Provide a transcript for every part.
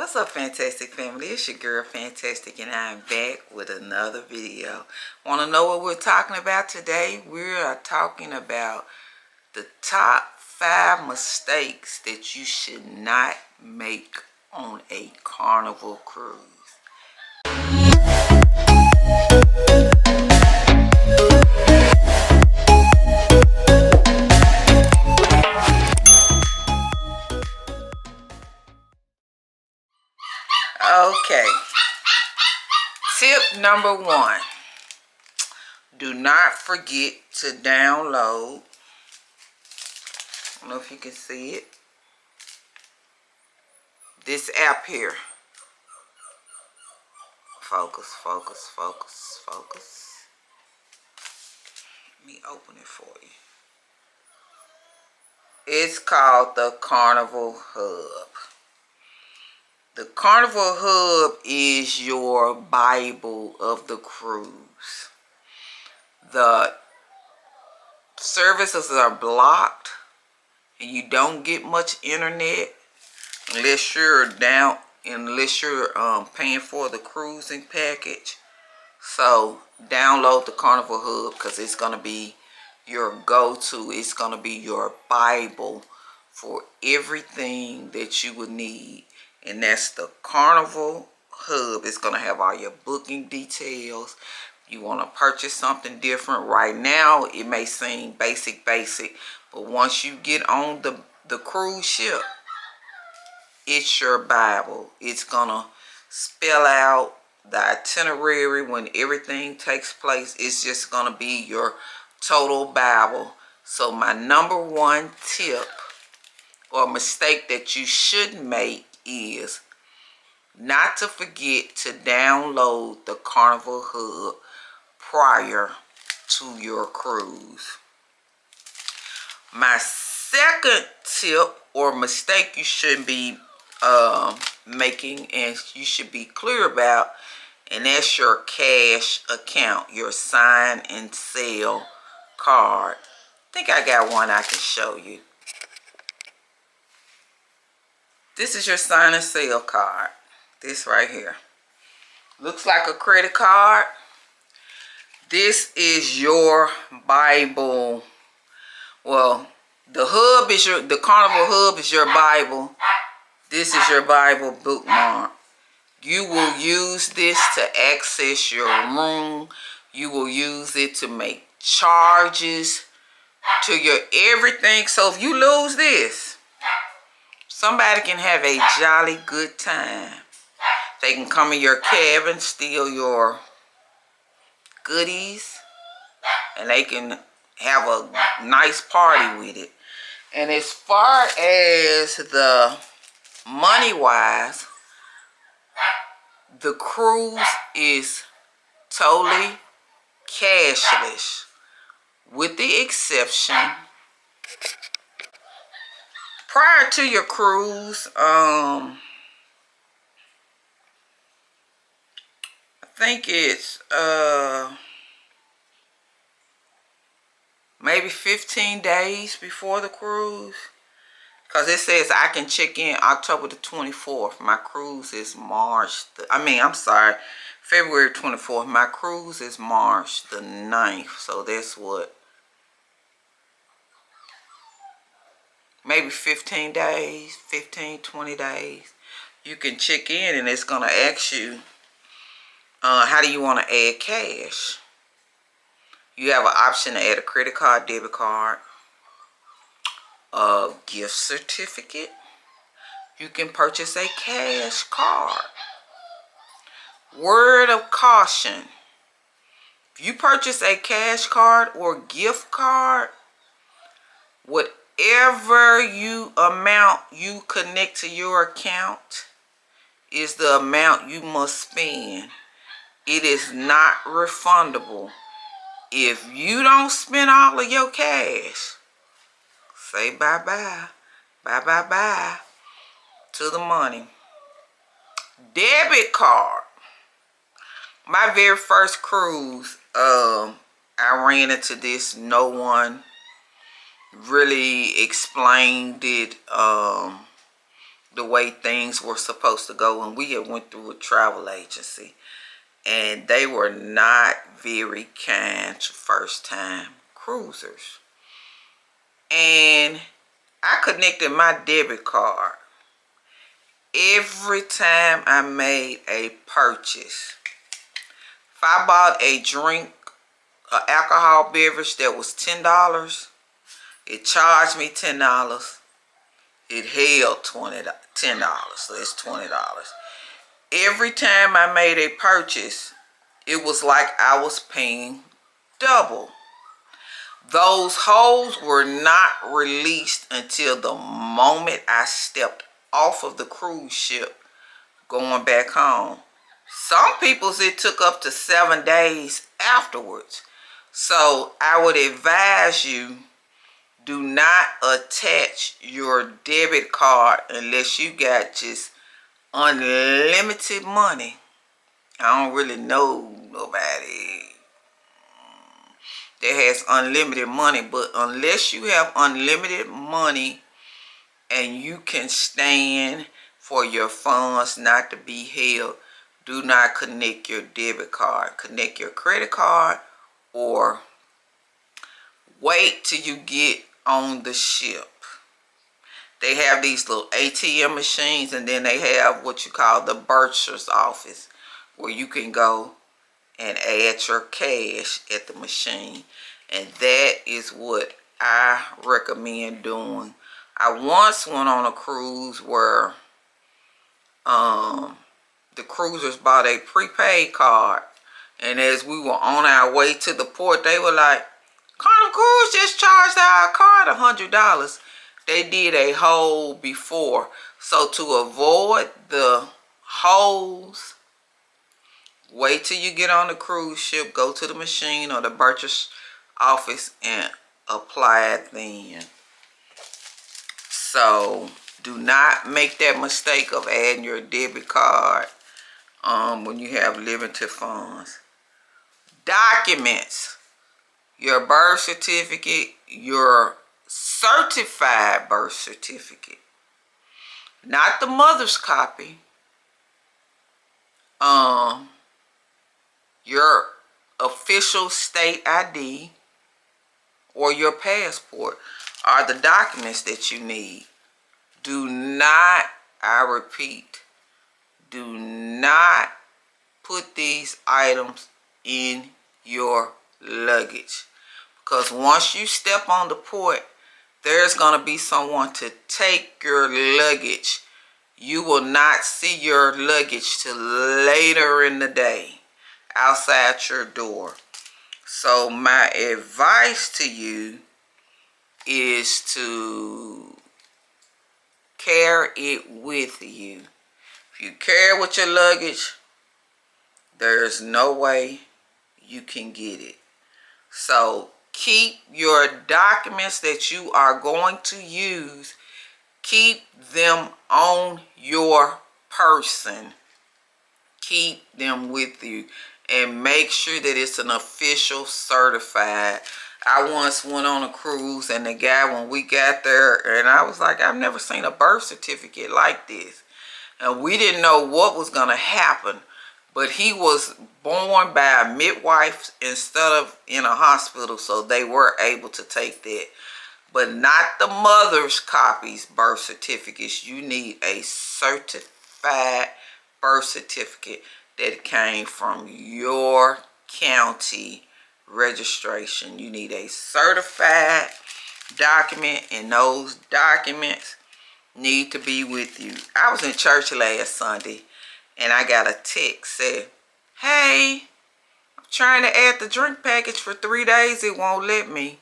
What's up, Fantastic Family? It's your girl Fantastic, and I'm back with another video. Want to know what we're talking about today? We are talking about the top 5 mistakes that you should not make on a Carnival cruise. Okay. Tip number 1. Do not forget to download. I don't know if you can see it. This app here. Focus, focus, focus, focus. Let me open it for you. It's called the Carnival Hub. The Carnival Hub is your Bible of the cruise. The services are blocked and you don't get much internet unless you're paying for the cruising package. So download the Carnival Hub because it's going to be your go-to. It's going to be your Bible for everything that you would need. And that's the Carnival Hub. It's going to have all your booking details. You want to purchase something different right now, it may seem basic, but once you get on the cruise ship, it's your Bible. It's going to spell out the itinerary when everything takes place. It's just going to be your total Bible. So my number 1 tip or mistake that you shouldn't make is not to forget to download the Carnival Hub prior to your cruise. My second tip or mistake you shouldn't be making, and you should be clear about, and that's your cash account, your sign and sell card. I think I got one I can show you. This is your sign and sell card. This right here. Looks like a credit card. This is your Bible. Well, the Carnival Hub is your Bible. This is your Bible bookmark. You will use this to access your room. You will use it to make charges to your everything. So if you lose this, somebody can have a jolly good time. They can come in your cabin, steal your goodies, and they can have a nice party with it. And as far as the money wise, the cruise is totally cashless, with the exception prior to your cruise, I think it's maybe 15 days before the cruise, because it says I can check in October the 24th. My cruise is February 24th. My cruise is March the 9th. So that's what, maybe 15 days, 20 days. You can check in and it's going to ask you, how do you want to add cash? You have an option to add a credit card, debit card, a gift certificate. You can purchase a cash card. Word of caution: if you purchase a cash card or gift card, whatever amount you connect to your account is the amount you must spend. It is not refundable. If you don't spend all of your cash, say bye-bye, bye-bye-bye to the money. Debit card. My very first cruise, I ran into this. No one really explained it the way things were supposed to go, and we had went through a travel agency, and they were not very kind to first-time cruisers. And I connected my debit card every time I made a purchase. If I bought a drink, an alcohol beverage that was $10, it charged me $10. It held $10, so it's $20. Every time I made a purchase, it was like I was paying double. Those holds were not released until the moment I stepped off of the cruise ship going back home. Some people's it took up to 7 days afterwards. So I would advise you, do not attach your debit card unless you got just unlimited money. I don't really know nobody that has unlimited money, but unless you have unlimited money and you can stand for your funds not to be held, do not connect your debit card. Connect your credit card, or wait till you get on the ship. They have these little ATM machines, and then they have what you call the bursar's office, where you can go and add your cash at the machine. And that is what I recommend doing. I once went on a cruise where the cruisers bought a prepaid card, and as we were on our way to the port, they were like, Carnival Cruise just charged our card $100. They did a hold before. So to avoid the holds, wait till you get on the cruise ship, go to the machine or the purchase office and apply it then. So do not make that mistake of adding your debit card when you have limited funds. Documents: your birth certificate, your certified birth certificate, not the mother's copy. Your official state ID or your passport are the documents that you need. Do not, I repeat, do not put these items in your luggage, because once you step on the port, there's going to be someone to take your luggage. You will not see your luggage till later in the day outside your door. So my advice to you is to carry it with you. If you carry with your luggage, there's no way you can get it. So keep your documents that you are going to use, keep them on your person. Keep them with you and make sure that it's an official certified. I once went on a cruise, and the guy, when we got there, and I was like, I've never seen a birth certificate like this. And we didn't know what was going to happen. But he was born by a midwife instead of in a hospital, so they were able to take that. But not the mother's copies, birth certificates. You need a certified birth certificate that came from your county registration. You need a certified document, and those documents need to be with you. I was in church last Sunday, and I got a text said, hey, I'm trying to add the drink package for 3 days. It won't let me.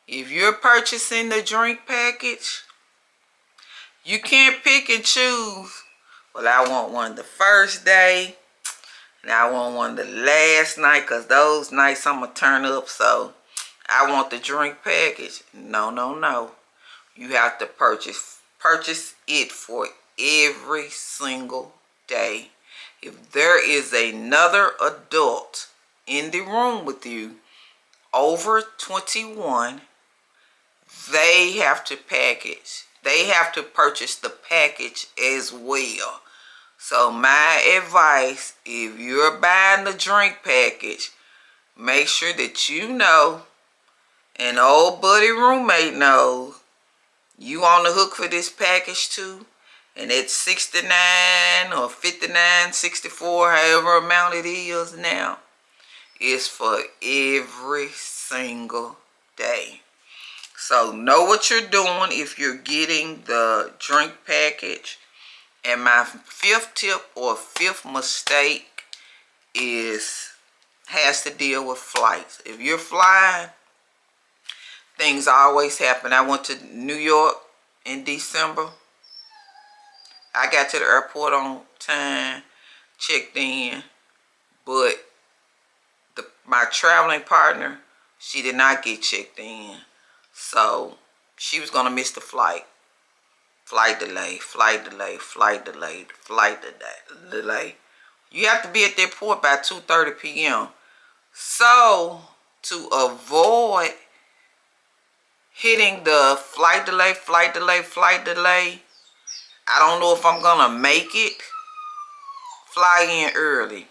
If you're purchasing the drink package, you can't pick and choose. Well, I want one the first day, and I want one the last night, because those nights I'm going to turn up. So I want the drink package. No, no, no. You have to purchase it for every single day. If there is another adult in the room with you over 21, they have to package they have to purchase the package as well. So my advice, if you're buying the drink package, make sure that you know, and old buddy roommate knows, you on the hook for this package too. And it's 69 or 59, 64, however amount it is now, is for every single day. So know what you're doing if you're getting the drink package. And my fifth tip or fifth mistake has to deal with flights. If you're flying, things always happen. I went to New York in December. I got to the airport on time, checked in, but my traveling partner, she did not get checked in. So she was going to miss the flight. Flight delay, flight delay, flight delay, flight delay. You have to be at the airport by 2:30 p.m. So to avoid hitting the flight delay, I don't know if I'm going to make it. Fly in early.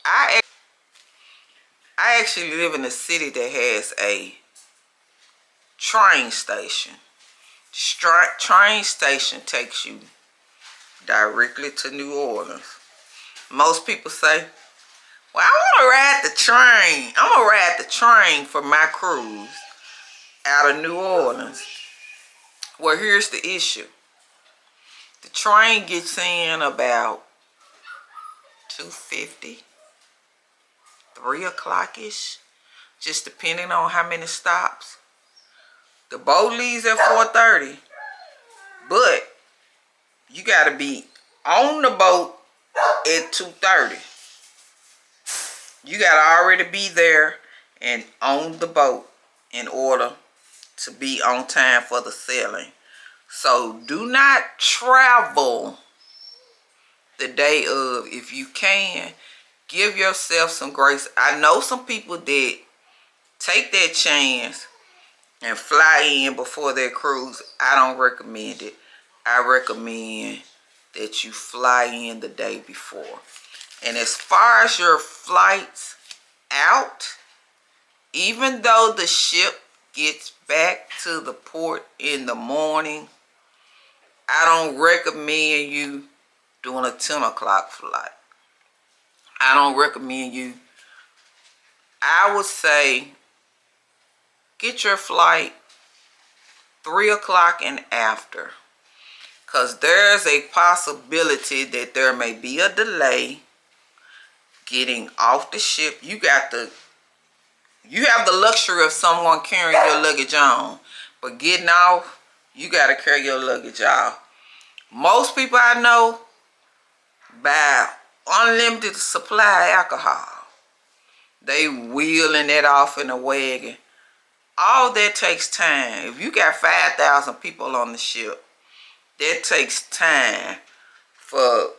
I actually live in a city that has a train station. Train station takes you directly to New Orleans. Most people say, well, I want to ride the train. I'm going to ride the train for my cruise out of New Orleans. Well, here's the issue. The train gets in about 2:50, 3 o'clock-ish, just depending on how many stops. The boat leaves at 4:30, but you got to be on the boat at 2:30. You got to already be there and on the boat in order to be on time for the sailing. So do not travel the day of. If you can, give yourself some grace. I know some people that take that chance and fly in before their cruise. I don't recommend it. I recommend that you fly in the day before. And as far as your flights out, even though the ship gets back to the port in the morning, I don't recommend you doing a 10 o'clock flight. I don't recommend you. I would say get your flight 3 o'clock and after, because there's a possibility that there may be a delay getting off the ship. You have the luxury of someone carrying your luggage on, but getting off, you got to carry your luggage off. Most people I know buy unlimited supply of alcohol. They wheeling it off in a wagon. All that takes time. If you got 5,000 people on the ship, that takes time for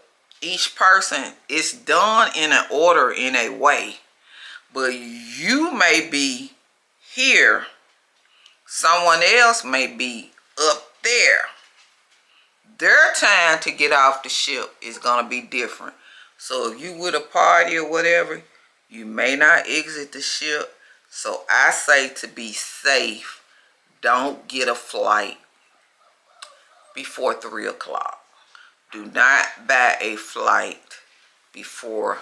each person. It's done in an order, in a way. But you may be here. Someone else may be up there. Their time to get off the ship is going to be different. So if you with a party or whatever, you may not exit the ship. So I say, to be safe, don't get a flight before 3 o'clock. Do not buy a flight before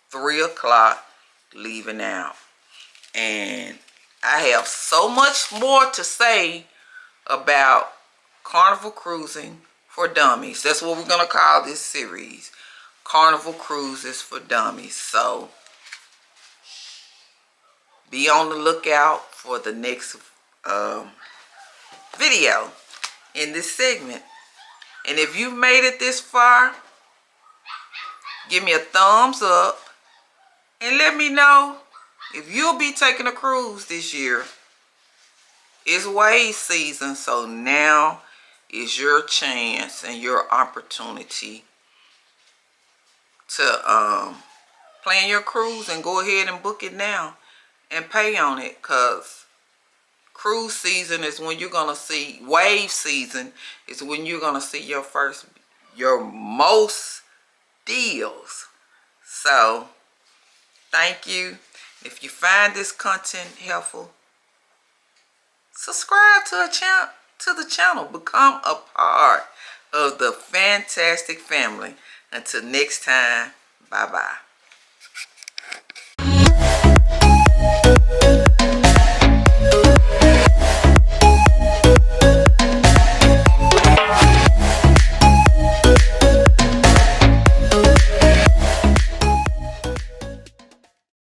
3 o'clock leaving out. And I have so much more to say about Carnival Cruising for Dummies. That's what we're going to call this series. Carnival Cruises for Dummies. So be on the lookout for the next video in this segment. And if you made it this far, give me a thumbs up and let me know if you'll be taking a cruise this year. It's wave season, so now is your chance and your opportunity to plan your cruise and go ahead and book it now and pay on it, because Cruise season is when you're gonna see, wave season is when you're gonna see your most deals. So thank you. If you find this content helpful, subscribe to the channel. Become a part of the fantastic family. Until next time, bye bye.